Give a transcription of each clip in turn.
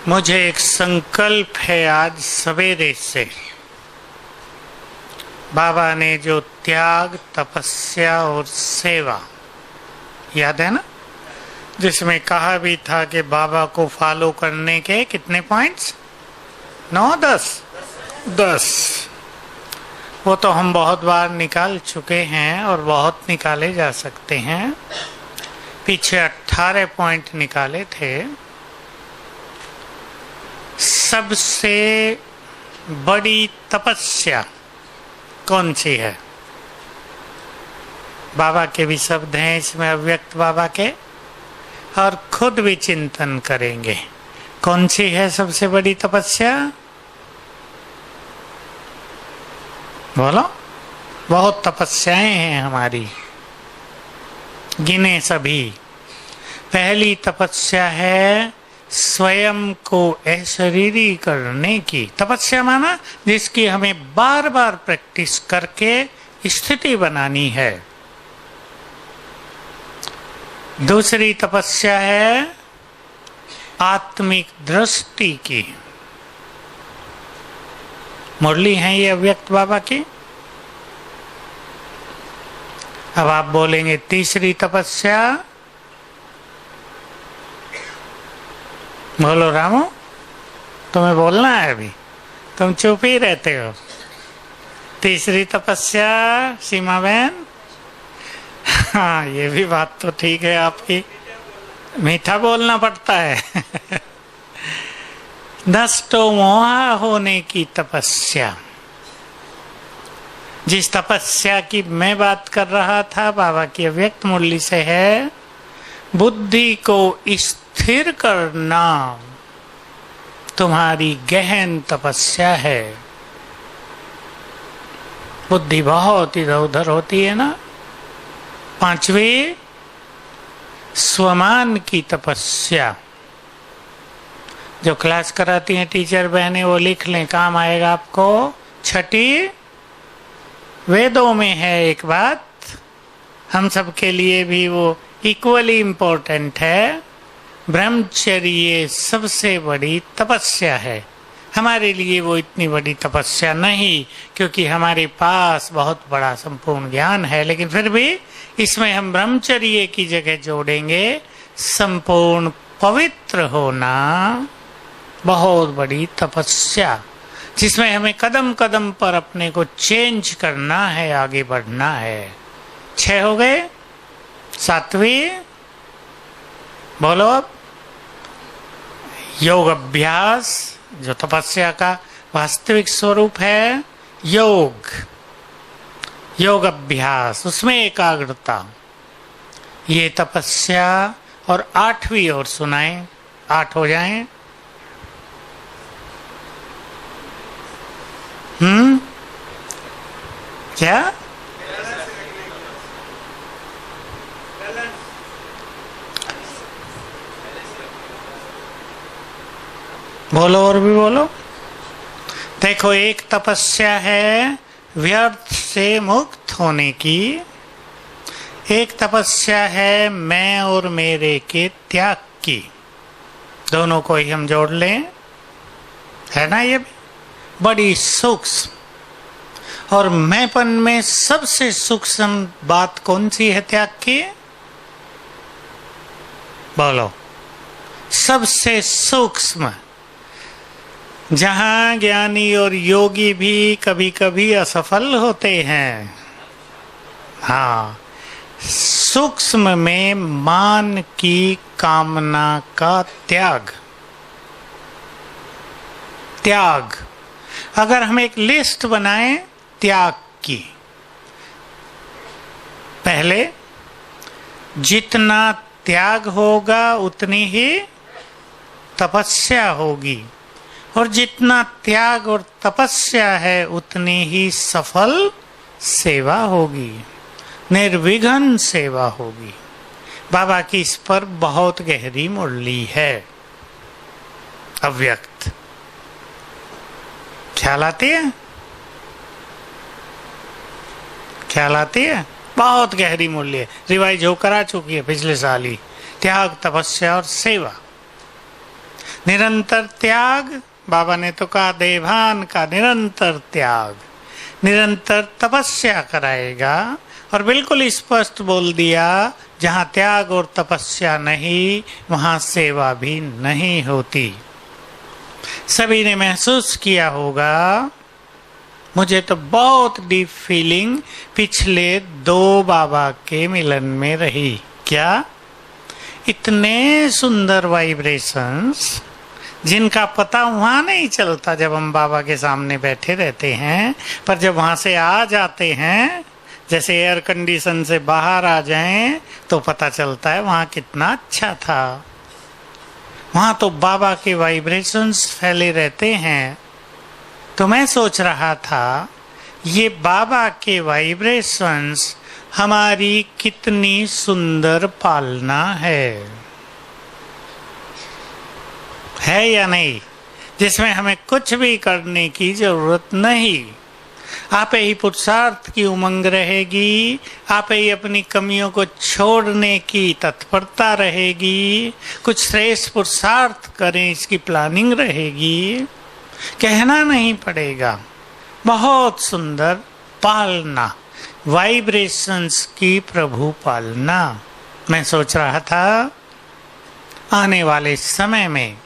मुझे एक संकल्प है आज सवेरे से। बाबा ने जो त्याग, तपस्या और सेवा, याद है ना, जिसमें कहा भी था कि बाबा को फॉलो करने के कितने पॉइंट्स? 9, 10। वो तो हम बहुत बार निकाल चुके हैं और बहुत निकाले जा सकते हैं। पीछे 18 पॉइंट निकाले थे। सबसे बड़ी तपस्या कौन सी है? बाबा के भी शब्द हैं इसमें, अव्यक्त बाबा के, और खुद भी चिंतन करेंगे। कौन सी है सबसे बड़ी तपस्या? बोलो। बहुत तपस्याएं हैं हमारी, गिने सभी। पहली तपस्या है स्वयं को अशरीरी करने की। तपस्या माना जिसकी हमें बार बार प्रैक्टिस करके स्थिति बनानी है। दूसरी तपस्या है आत्मिक दृष्टि की। मुरली है ये अव्यक्त बाबा की। अब आप बोलेंगे तीसरी तपस्या। बोलो रामू, तुम्हें बोलना है अभी, तुम चुप ही रहते हो। तीसरी तपस्या सीमा बहन। हाँ, ये भी बात तो ठीक है आपकी, मीठा बोलना पड़ता है। नष्टो मोहा होने की तपस्या। जिस तपस्या की मैं बात कर रहा था बाबा की अव्यक्त मुरली से है, बुद्धि को स्थिर करना तुम्हारी गहन तपस्या है। बुद्धि बहुत इधर उधर होती है ना। पांचवी स्वमान की तपस्या। जो क्लास कराती हैं टीचर बहनें वो लिख लें, काम आएगा आपको। छठी वेदों में है एक बात, हम सब के लिए भी वो इक्वली इम्पोर्टेंट है। ब्रह्मचर्य सबसे बड़ी तपस्या है। हमारे लिए वो इतनी बड़ी तपस्या नहीं, क्योंकि हमारे पास बहुत बड़ा संपूर्ण ज्ञान है, लेकिन फिर भी इसमें हम ब्रह्मचर्य की जगह जोड़ेंगे संपूर्ण पवित्र होना। बहुत बड़ी तपस्या जिसमें हमें कदम कदम पर अपने को चेंज करना है, आगे बढ़ना है। 6 हो गए। 7वीं बोलो अब। योग अभ्यास, जो तपस्या का वास्तविक स्वरूप है। योग अभ्यास, उसमें एकाग्रता, ये तपस्या। और 8वीं और सुनाएं, 8 हो जाएं। क्या? बोलो और भी बोलो। देखो, एक तपस्या है व्यर्थ से मुक्त होने की। एक तपस्या है मैं और मेरे के त्याग की। दोनों को ही हम जोड़ लें, है ना। ये बड़ी सूक्ष्म, और मैंपन में सबसे सूक्ष्म बात कौन सी है त्याग की? बोलो। सबसे सूक्ष्म, जहां ज्ञानी और योगी भी कभी कभी असफल होते हैं। हाँ, सूक्ष्म में मान की कामना का त्याग। अगर हम एक लिस्ट बनाएं त्याग की, पहले जितना त्याग होगा उतनी ही तपस्या होगी, और जितना त्याग और तपस्या है उतनी ही सफल सेवा होगी, निर्विघ्न सेवा होगी। बाबा की इस पर बहुत गहरी मुरली है अव्यक्त। ख्याल आती है? ख्याल आती है? बहुत गहरी मूल्य है, रिवाइज होकर आ चुकी है पिछले साल ही। त्याग, तपस्या और सेवा। निरंतर त्याग, बाबा ने तो कहा देवान का निरंतर त्याग, निरंतर तपस्या कराएगा। और बिल्कुल स्पष्ट बोल दिया, जहाँ त्याग और तपस्या नहीं वहाँ सेवा भी नहीं होती। सभी ने महसूस किया होगा, मुझे तो बहुत डीप फीलिंग पिछले 2 बाबा के मिलन में रही। क्या इतने सुंदर वाइब्रेशंस जिनका पता वहाँ नहीं चलता जब हम बाबा के सामने बैठे रहते हैं, पर जब वहाँ से आ जाते हैं, जैसे एयर कंडीशन से बाहर आ जाएं तो पता चलता है वहाँ कितना अच्छा था। वहाँ तो बाबा के वाइब्रेशंस फैले रहते हैं। तो मैं सोच रहा था, ये बाबा के वाइब्रेशंस हमारी कितनी सुंदर पालना है या नहीं, जिसमें हमें कुछ भी करने की जरूरत नहीं। आप ही पुरुषार्थ की उमंग रहेगी, आप ही अपनी कमियों को छोड़ने की तत्परता रहेगी, कुछ श्रेष्ठ पुरुषार्थ करें इसकी प्लानिंग रहेगी, कहना नहीं पड़ेगा। बहुत सुंदर पालना, वाइब्रेशंस की प्रभु पालना। मैं सोच रहा था आने वाले समय में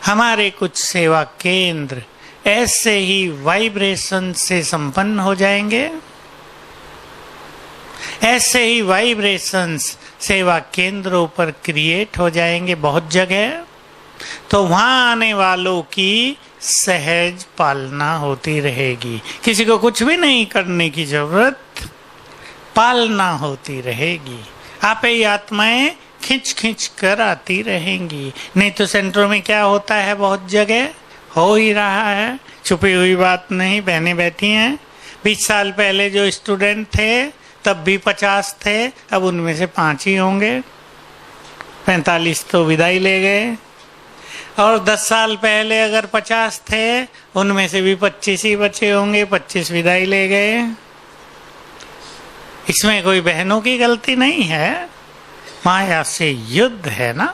हमारे कुछ सेवा केंद्र ऐसे ही वाइब्रेशन से संपन्न हो जाएंगे, ऐसे ही वाइब्रेशंस सेवा केंद्रों पर क्रिएट हो जाएंगे बहुत जगह। तो वहां आने वालों की सहज पालना होती रहेगी, किसी को कुछ भी नहीं करने की जरूरत, पालना होती रहेगी। आप ही आत्माएं खिंच खिंच कर आती रहेंगी। नहीं तो सेंटरों में क्या होता है, बहुत जगह हो ही रहा है, छुपी हुई बात नहीं, बहनें बैठी हैं। 20 साल पहले जो स्टूडेंट थे तब भी 50 थे, अब उनमें से 5 ही होंगे, 45 तो विदाई ले गए। और 10 साल पहले अगर 50 थे, उनमें से भी 25 ही बचे होंगे, 25 विदाई ले गए। इसमें कोई बहनों की गलती नहीं है, माया से युद्ध है ना।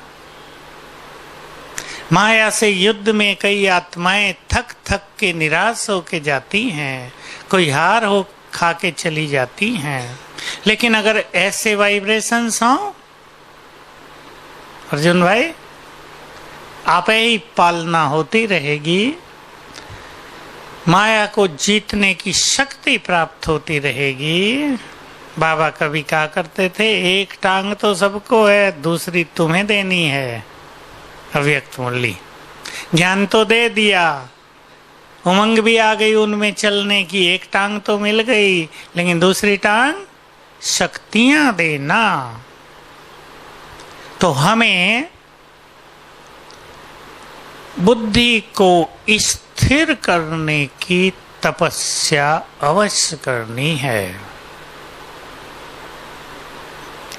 माया से युद्ध में कई आत्माएं थक थक के निराश होके जाती हैं, कोई हार हो खा के चली जाती हैं। लेकिन अगर ऐसे वाइब्रेशंस हों, अर्जुन भाई, आप ही पालना होती रहेगी, माया को जीतने की शक्ति प्राप्त होती रहेगी। बाबा कभी कहा करते थे, एक टांग तो सबको है, दूसरी तुम्हें देनी है। अव्यक्त मुरली, ज्ञान तो दे दिया, उमंग भी आ गई उनमें चलने की, एक टांग तो मिल गई, लेकिन दूसरी टांग शक्तियां देना। तो हमें बुद्धि को स्थिर करने की तपस्या अवश्य करनी है।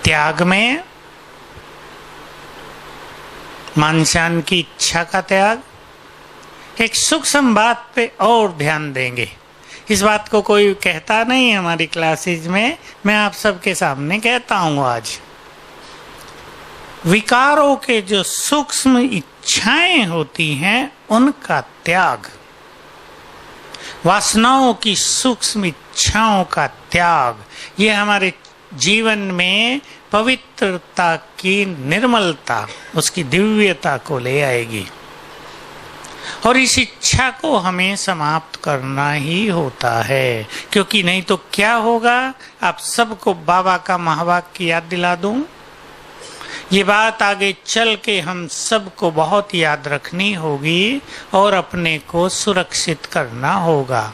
त्याग में मानसान की इच्छा का त्याग, एक सूक्ष्म बात पे और ध्यान देंगे। इस बात को कोई कहता नहीं हमारी क्लासेज में, मैं आप सबके सामने कहता हूं आज। विकारों के जो सूक्ष्म इच्छाएं होती हैं उनका त्याग, वासनाओं की सूक्ष्म इच्छाओं का त्याग, ये हमारे जीवन में पवित्रता की निर्मलता, उसकी दिव्यता को ले आएगी। और इस इच्छा को हमें समाप्त करना ही होता है, क्योंकि नहीं तो क्या होगा। आप सबको बाबा का महावाक्य याद दिला दूं, ये बात आगे चल के हम सबको बहुत याद रखनी होगी और अपने को सुरक्षित करना होगा।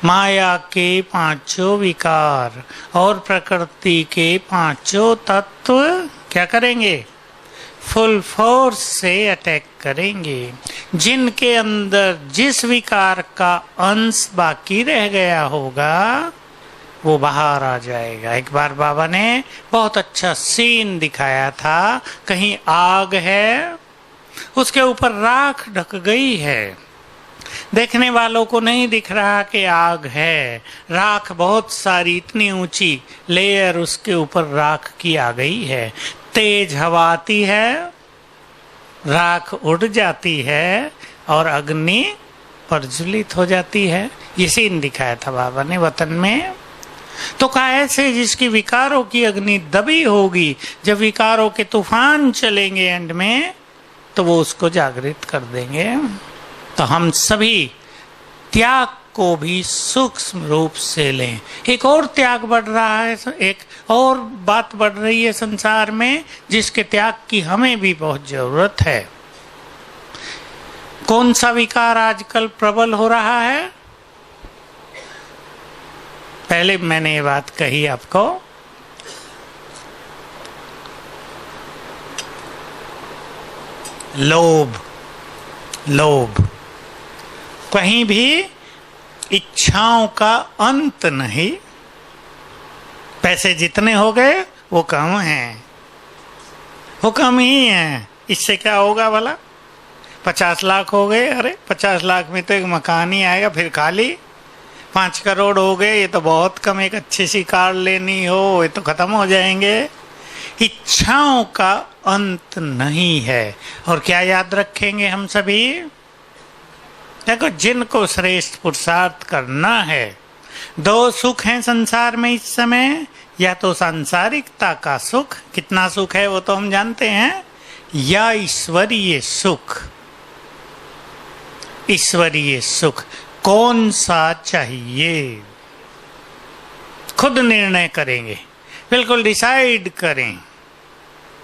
माया के 5 विकार और प्रकृति के 5 तत्व क्या करेंगे, फुल फोर्स से अटैक करेंगे। जिनके अंदर जिस विकार का अंश बाकी रह गया होगा वो बाहर आ जाएगा। एक बार बाबा ने बहुत अच्छा सीन दिखाया था, कहीं आग है, उसके ऊपर राख ढक गई है, देखने वालों को नहीं दिख रहा कि आग है, राख बहुत सारी, इतनी ऊंची लेयर उसके ऊपर राख की आ गई है। तेज हवा आती है, राख उड़ जाती है और अग्नि प्रज्वलित हो जाती है। ये सीन दिखाया था बाबा ने वतन में। तो कहा ऐसे जिसकी विकारों की अग्नि दबी होगी, जब विकारों के तूफान चलेंगे एंड में, तो वो उसको जागृत कर देंगे। तो हम सभी त्याग को भी सूक्ष्म रूप से लें। एक और त्याग बढ़ रहा है, एक और बात बढ़ रही है संसार में, जिसके त्याग की हमें भी बहुत जरूरत है। कौन सा विकार आजकल प्रबल हो रहा है? पहले मैंने ये बात कही आपको, लोभ। लोभ, कहीं भी इच्छाओं का अंत नहीं। पैसे जितने हो गए वो कम हैं, वो कम ही हैं। इससे क्या होगा भला? 50 लाख हो गए, अरे 50 लाख में तो एक मकान ही आएगा, फिर खाली। 5 करोड़ हो गए, ये तो बहुत कम। एक अच्छी सी कार लेनी हो, ये तो खत्म हो जाएंगे। इच्छाओं का अंत नहीं है। और क्या याद रखेंगे हम सभी? देखो, जिनको श्रेष्ठ पुरुषार्थ करना है, 2 सुख हैं संसार में इस समय। या तो सांसारिकता का सुख, कितना सुख है वो तो हम जानते हैं, या ईश्वरीय सुख। ईश्वरीय सुख कौन सा चाहिए? खुद निर्णय करेंगे, बिल्कुल डिसाइड करें,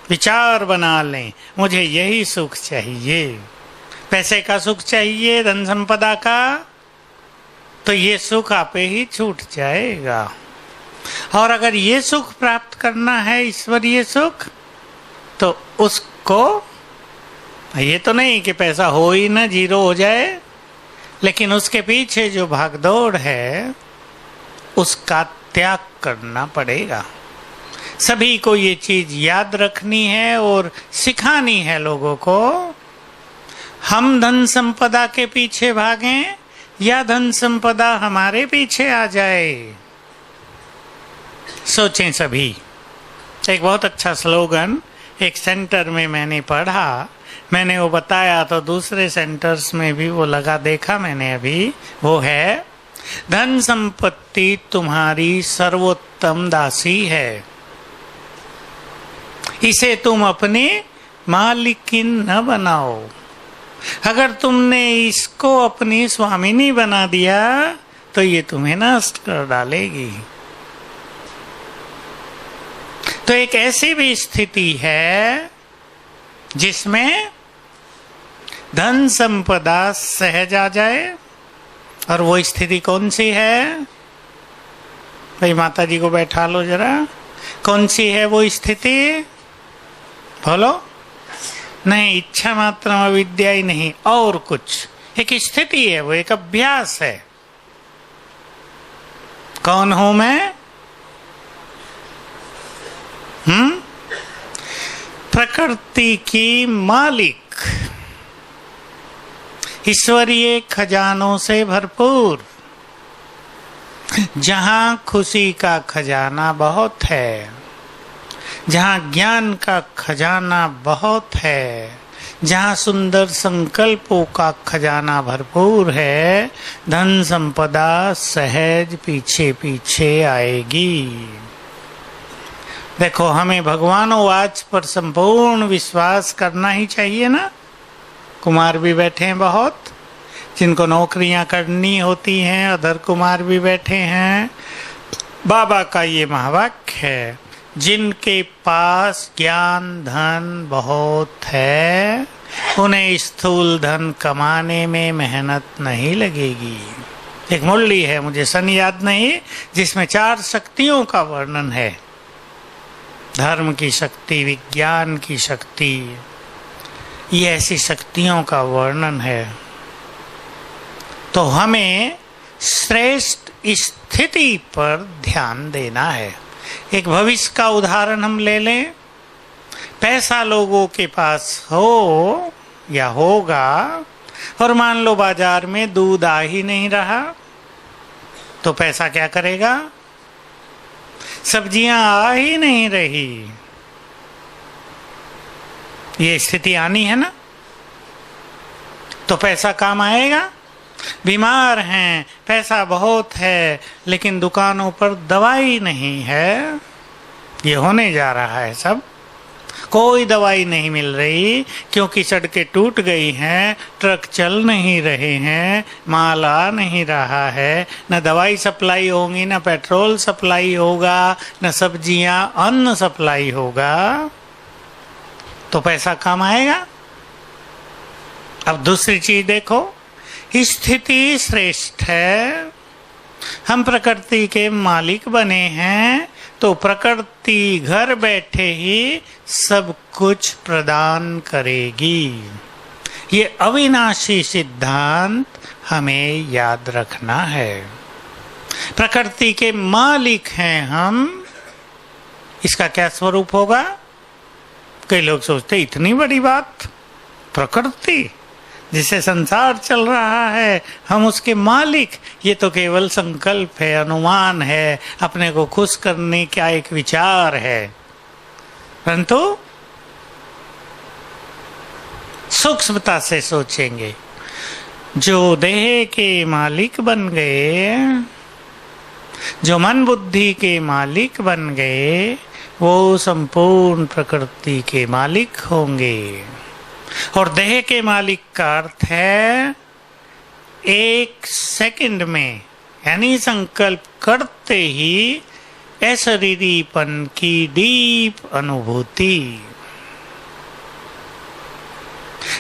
विचार बना लें, मुझे यही सुख चाहिए। पैसे का सुख चाहिए, धन संपदा का, तो ये सुख आपे ही छूट जाएगा। और अगर ये सुख प्राप्त करना है, ईश्वरीय सुख, तो उसको, ये तो नहीं कि पैसा हो ही ना, जीरो हो जाए, लेकिन उसके पीछे जो भागदौड़ है उसका त्याग करना पड़ेगा। सभी को ये चीज याद रखनी है और सिखानी है लोगों को। हम धन संपदा के पीछे भागें या धन संपदा हमारे पीछे आ जाए, सोचें सभी। एक बहुत अच्छा स्लोगन एक सेंटर में मैंने पढ़ा, मैंने वो बताया तो दूसरे सेंटर्स में भी वो लगा, देखा मैंने अभी। वो है, धन संपत्ति तुम्हारी सर्वोत्तम दासी है, इसे तुम अपनी मालिकिन न बनाओ। अगर तुमने इसको अपनी स्वामिनी बना दिया तो ये तुम्हें नष्ट कर डालेगी। तो एक ऐसी भी स्थिति है जिसमें धन संपदा सहज आ जाए। और वो स्थिति कौन सी है? भाई माता जी को बैठा लो जरा। कौन सी है वो स्थिति? बोलो। नहीं, इच्छा मात्र अविद्या ही नहीं, और कुछ एक स्थिति है, वो एक अभ्यास है। कौन हूं मैं? प्रकृति की मालिक, ईश्वरीय खजानों से भरपूर, जहां खुशी का खजाना बहुत है, जहां ज्ञान का खजाना बहुत है, जहां सुंदर संकल्पों का खजाना भरपूर है, धन संपदा सहज पीछे पीछे आएगी। देखो, हमें भगवानोवाच पर संपूर्ण विश्वास करना ही चाहिए ना। कुमार भी बैठे हैं बहुत, जिनको नौकरियां करनी होती हैं, अधर कुमार भी बैठे हैं। बाबा का ये महावाक्य है, जिनके पास ज्ञान धन बहुत है, उन्हें स्थूल धन कमाने में मेहनत नहीं लगेगी। एक मुरली है, मुझे सन याद नहीं, जिसमें 4 शक्तियों का वर्णन है। धर्म की शक्ति, विज्ञान की शक्ति, ये ऐसी शक्तियों का वर्णन है। तो हमें श्रेष्ठ स्थिति पर ध्यान देना है। एक भविष्य का उदाहरण हम ले लें। पैसा लोगों के पास हो या होगा, और मान लो बाजार में दूध आ ही नहीं रहा, तो पैसा क्या करेगा? सब्जियां आ ही नहीं रही, ये स्थिति आनी है ना। तो पैसा काम आएगा। बीमार हैं, पैसा बहुत है, लेकिन दुकानों पर दवाई नहीं है। ये होने जा रहा है सब। कोई दवाई नहीं मिल रही क्योंकि सड़कें टूट गई हैं, ट्रक चल नहीं रहे हैं, माल आ नहीं रहा है, न दवाई सप्लाई होगी, न पेट्रोल सप्लाई होगा, न सब्जियां अन्न सप्लाई होगा। तो पैसा काम आएगा। अब दूसरी चीज देखो, स्थिति श्रेष्ठ है। हम प्रकृति के मालिक बने हैं, तो प्रकृति घर बैठे ही सब कुछ प्रदान करेगी। ये अविनाशी सिद्धांत हमें याद रखना है। प्रकृति के मालिक हैं हम। इसका क्या स्वरूप होगा? कई लोग सोचते इतनी बड़ी बात, प्रकृति जिसे संसार चल रहा है, हम उसके मालिक। ये तो केवल संकल्प है, अनुमान है, अपने को खुश करने का एक विचार है। परंतु सूक्ष्मता से सोचेंगे, जो देह के मालिक बन गए, जो मन बुद्धि के मालिक बन गए, वो संपूर्ण प्रकृति के मालिक होंगे। और देह के मालिक का अर्थ है एक सेकंड में, यानी संकल्प करते ही अशरीरीपन की डीप अनुभूति।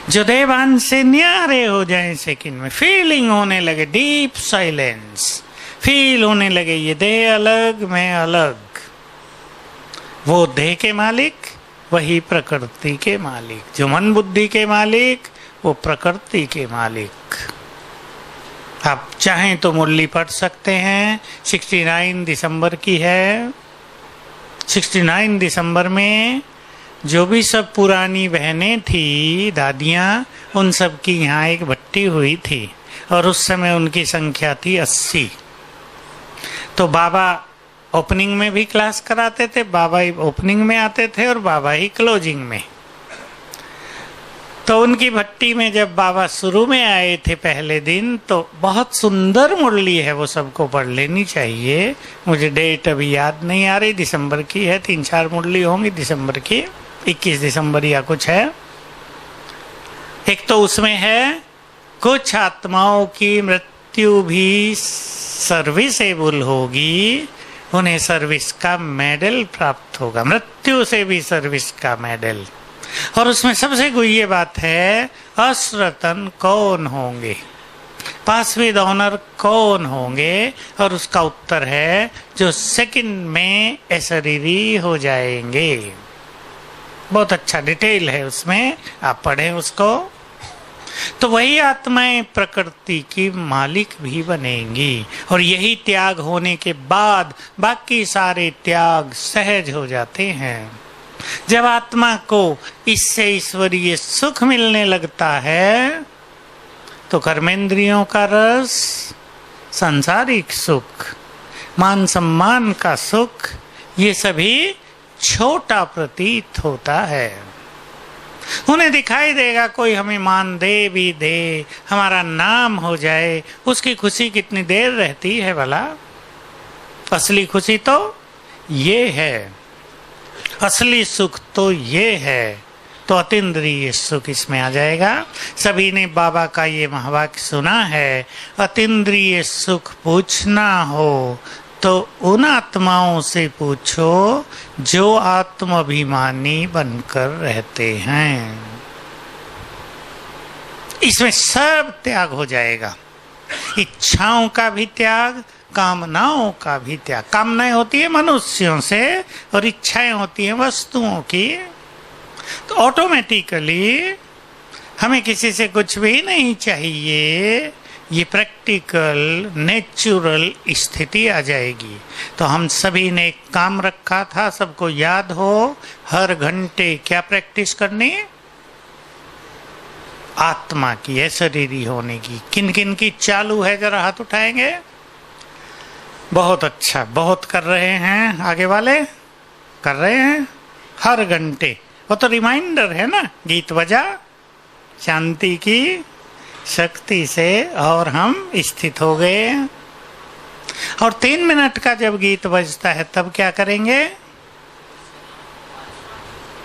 जो देवान से न्यारे हो जाए सेकंड में, फीलिंग होने लगे, डीप साइलेंस फील होने लगे, ये देह अलग, मैं अलग। वो देह के मालिक, वही प्रकृति के मालिक। जो मन बुद्धि के मालिक, वो प्रकृति के मालिक। आप चाहें तो मुरली पढ़ सकते हैं, 69 दिसंबर की है। 69 दिसंबर में जो भी सब पुरानी बहनें थी, दादियाँ, उन सब की यहाँ एक भट्टी हुई थी और उस समय उनकी संख्या थी 80। तो बाबा ओपनिंग में भी क्लास कराते थे, बाबा ही ओपनिंग में आते थे और बाबा ही क्लोजिंग में। तो उनकी भट्टी में जब बाबा शुरू में आए थे पहले दिन, तो बहुत सुंदर मुरली है, वो सबको पढ़ लेनी चाहिए। मुझे डेट अभी याद नहीं आ रही, दिसंबर की है, 3-4 मुरली होंगी दिसंबर की, 21 दिसंबर या कुछ है। एक तो उसमें है, कुछ आत्माओं की मृत्यु भी सर्विसेबल होगी, उन्हें सर्विस का मेडल प्राप्त होगा, मृत्यु से भी सर्विस का मेडल। और उसमें सबसे गुह्य बात है, अश्रतन कौन होंगे, पास विद ऑनर कौन होंगे? और उसका उत्तर है, जो सेकंड में अशरीरी हो जाएंगे। बहुत अच्छा डिटेल है उसमें, आप पढ़ें उसको। तो वही आत्माएं प्रकृति की मालिक भी बनेंगी, और यही त्याग होने के बाद बाकी सारे त्याग सहज हो जाते हैं। जब आत्मा को इससे ईश्वरीय सुख मिलने लगता है, तो कर्मेंद्रियों का रस, सांसारिक सुख, मान सम्मान का सुख, ये सभी छोटा प्रतीत होता है। उन्हें दिखाई देगा कोई हमें मान दे भी दे, हमारा नाम हो जाए, उसकी खुशी कितनी देर रहती है भला? असली खुशी तो ये है, असली सुख तो ये है। तो अतीन्द्रिय सुख इसमें आ जाएगा। सभी ने बाबा का ये महावाक्य सुना है, अतीन्द्रिय सुख पूछना हो तो उन आत्माओं से पूछो जो आत्माभिमानी बनकर रहते हैं। इसमें सब त्याग हो जाएगा, इच्छाओं का भी त्याग, कामनाओं का भी त्याग। कामनाएं होती है मनुष्यों से और इच्छाएं होती हैं वस्तुओं की। तो ऑटोमेटिकली हमें किसी से कुछ भी नहीं चाहिए, ये प्रैक्टिकल नेचुरल स्थिति आ जाएगी। तो हम सभी ने एक काम रखा था, सबको याद हो, हर घंटे क्या प्रैक्टिस करनी? आत्मा की, अशरीरी होने की। किन किन की चालू है, जरा हाथ उठाएंगे। बहुत अच्छा, बहुत कर रहे हैं, आगे वाले कर रहे हैं हर घंटे। वो तो रिमाइंडर है ना, गीत बजा, शांति की, शक्ति से और हम स्थित हो गए। और 3 मिनट का जब गीत बजता है तब क्या करेंगे?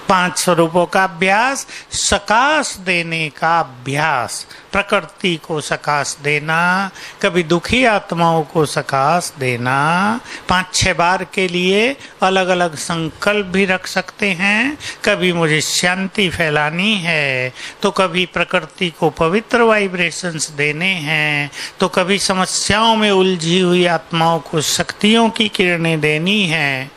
5 स्वरूपों का अभ्यास, सकाश देने का अभ्यास, प्रकृति को सकाश देना, कभी दुखी आत्माओं को सकाश देना। 5-6 बार के लिए अलग अलग संकल्प भी रख सकते हैं। कभी मुझे शांति फैलानी है, तो कभी प्रकृति को पवित्र वाइब्रेशंस देने हैं, तो कभी समस्याओं में उलझी हुई आत्माओं को शक्तियों की किरणें देनी है।